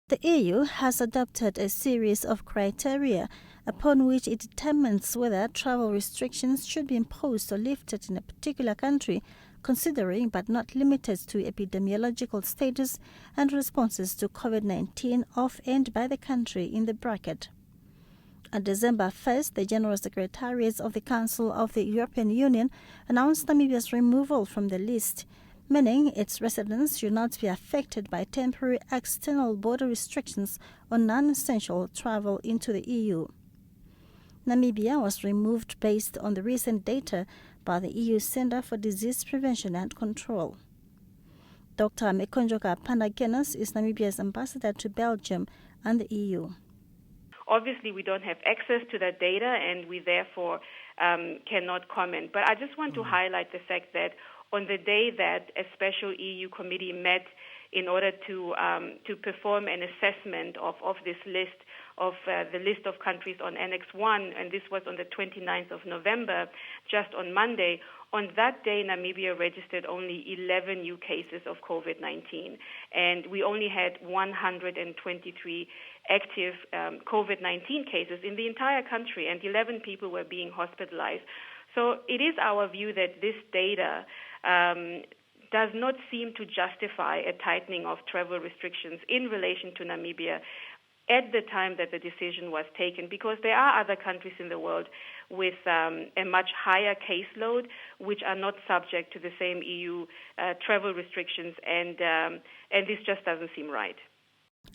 The EU has adopted a series of criteria upon which it determines whether travel restrictions should be imposed or lifted in a particular country, considering but not limited to epidemiological status and responses to COVID-19 of and by the country in the bracket. On December 1st, the General Secretariat of the Council of the European Union announced Namibia's removal from the list, meaning its residents should not be affected by temporary external border restrictions on non-essential travel into the EU. Namibia was removed based on the recent data by the EU Centre for Disease Prevention and Control. Dr. Mekonjoka Pandagenas is Namibia's ambassador to Belgium and the EU. Obviously, we don't have access to that data, and we therefore cannot comment. But I just want to highlight the fact that on the day that a special EU committee met in order to perform an assessment of this list, of the list of countries on Annex 1, and this was on the 29th of November, just on Monday. On that day, Namibia registered only 11 new cases of COVID-19, and we only had 123 active COVID-19 cases in the entire country, and 11 people were being hospitalized. So it is our view that this data does not seem to justify a tightening of travel restrictions in relation to Namibia at the time that the decision was taken, because there are other countries in the world with a much higher caseload which are not subject to the same EU travel restrictions, and this just doesn't seem right.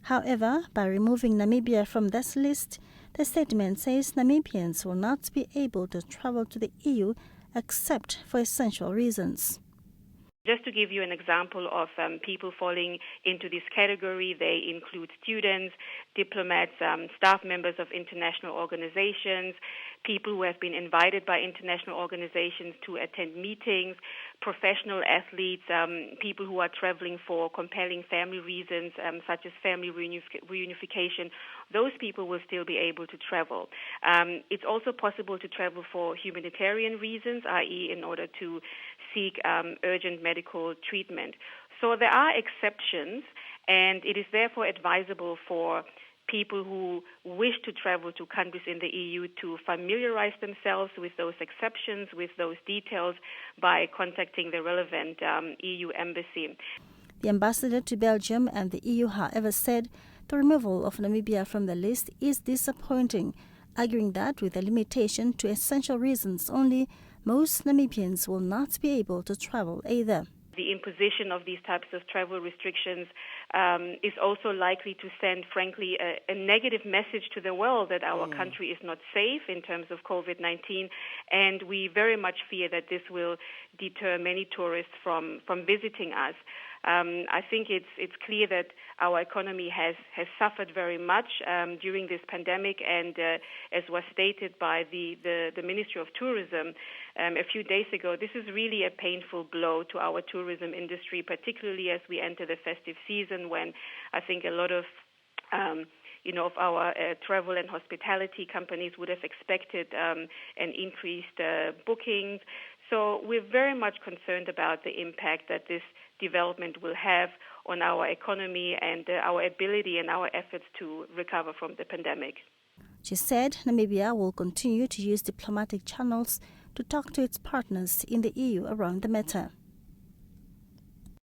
However, by removing Namibia from this list, the statement says Namibians will not be able to travel to the EU except for essential reasons. Just to give you an example of people falling into this category, they include students, diplomats, staff members of international organizations, people who have been invited by international organizations to attend meetings, professional athletes, people who are traveling for compelling family reasons, such as family reunification. Those people will still be able to travel. It's also possible to travel for humanitarian reasons, i.e. in order to seek urgent medical treatment. So there are exceptions, and it is therefore advisable for people who wish to travel to countries in the EU to familiarize themselves with those exceptions, with those details, by contacting the relevant EU embassy. The ambassador to Belgium and the EU, however, said the removal of Namibia from the list is disappointing, arguing that with a limitation to essential reasons only, most Namibians will not be able to travel either. The imposition of these types of travel restrictions is also likely to send, frankly, a negative message to the world that our country is not safe in terms of COVID-19, and we very much fear that this will deter many tourists from visiting us. I think it's clear that our economy has suffered very much during this pandemic, and as was stated by the Ministry of Tourism a few days ago, this is really a painful blow to our tourism industry, particularly as we enter the festive season, when I think a lot of of our travel and hospitality companies would have expected an increased bookings. So we're very much concerned about the impact that this development will have on our economy and our ability and our efforts to recover from the pandemic. She said Namibia will continue to use diplomatic channels to talk to its partners in the EU around the matter.